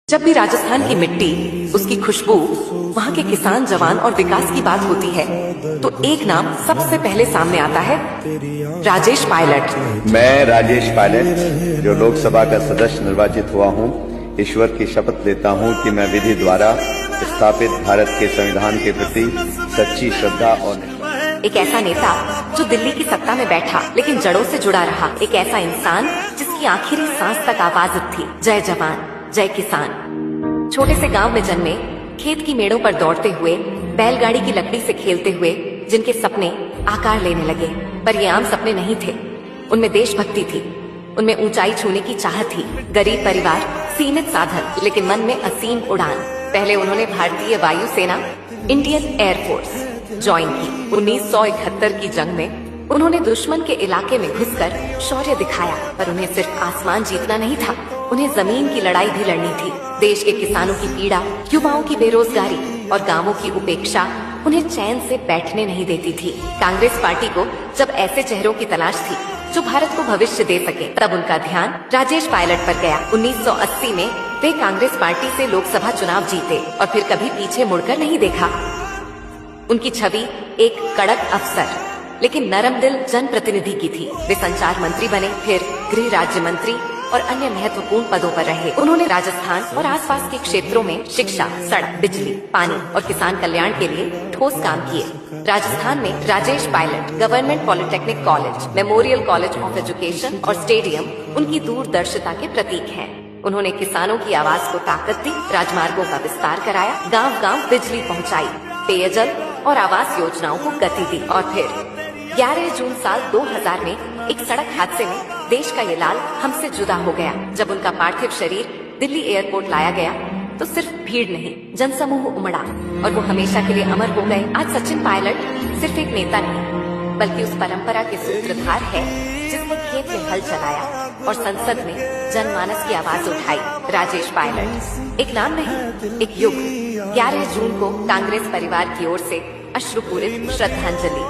जब भी राजस्थान की मिट्टी, उसकी खुशबू, वहाँ के किसान, जवान और विकास की बात होती है तो एक नाम सबसे पहले सामने आता है, राजेश पायलट। मैं राजेश पायलट जो लोकसभा का सदस्य निर्वाचित हुआ हूँ, ईश्वर की शपथ लेता हूँ कि मैं विधि द्वारा स्थापित भारत के संविधान के प्रति सच्ची श्रद्धा और एक ऐसा नेता जो दिल्ली की सत्ता में बैठा लेकिन जड़ों से जुड़ा रहा, एक ऐसा इंसान जिसकी आखिरी सांस तक आवाज थी, जय जवान जय किसान। छोटे से गांव में जन्मे, खेत की मेड़ों पर दौड़ते हुए, बैलगाड़ी की लकड़ी से खेलते हुए जिनके सपने आकार लेने लगे, पर ये आम सपने नहीं थे। उनमें देशभक्ति थी, उनमें ऊंचाई छूने की चाह थी। गरीब परिवार, सीमित साधन, लेकिन मन में असीम उड़ान। पहले उन्होंने भारतीय वायुसेना, इंडियन एयरफोर्स ज्वाइन की। 1971 की जंग में उन्होंने दुश्मन के इलाके में घुसकर शौर्य दिखाया, पर उन्हें सिर्फ आसमान जीतना नहीं था, उन्हें जमीन की लड़ाई भी लड़नी थी। देश के किसानों की पीड़ा, युवाओं की बेरोजगारी और गांवों की उपेक्षा उन्हें चैन से बैठने नहीं देती थी। कांग्रेस पार्टी को जब ऐसे चेहरों की तलाश थी जो भारत को भविष्य दे सके, तब उनका ध्यान राजेश पायलट पर गया। 1980 में वे कांग्रेस पार्टी से लोकसभा चुनाव जीते और फिर कभी पीछे मुड़कर नहीं देखा। उनकी छवि एक कड़क अफसर लेकिन नरम दिल जनप्रतिनिधि की थी। वे संचार मंत्री बने, फिर गृह राज्य मंत्री और अन्य महत्वपूर्ण पदों पर रहे। उन्होंने राजस्थान और आसपास के क्षेत्रों में शिक्षा, सड़क, बिजली, पानी और किसान कल्याण के लिए ठोस काम किए। राजस्थान में Rajesh Pilot government polytechnic college, memorial college of education और स्टेडियम उनकी दूरदर्शिता के प्रतीक हैं। उन्होंने किसानों की आवाज को ताकत दी, राजमार्गों का विस्तार कराया, गांव-गांव बिजली पहुंचाई, पेयजल और आवास योजनाओं को गति दी। और फिर 11 जून साल 2000 में एक सड़क हादसे में देश का ये लाल हमसे जुदा हो गया। जब उनका पार्थिव शरीर दिल्ली एयरपोर्ट लाया गया तो सिर्फ भीड़ नहीं, जनसमूह उमड़ा और वो हमेशा के लिए अमर हो गए। आज सचिन पायलट सिर्फ एक नेता नहीं, बल्कि उस परंपरा के सूत्रधार है जिसने खेत में हल चलाया और संसद में जनमानस की आवाज उठाई। राजेश पायलट एक नाम नहीं, एक युग। 11 जून को कांग्रेस परिवार की ओर से अश्रुपूरित श्रद्धांजलि।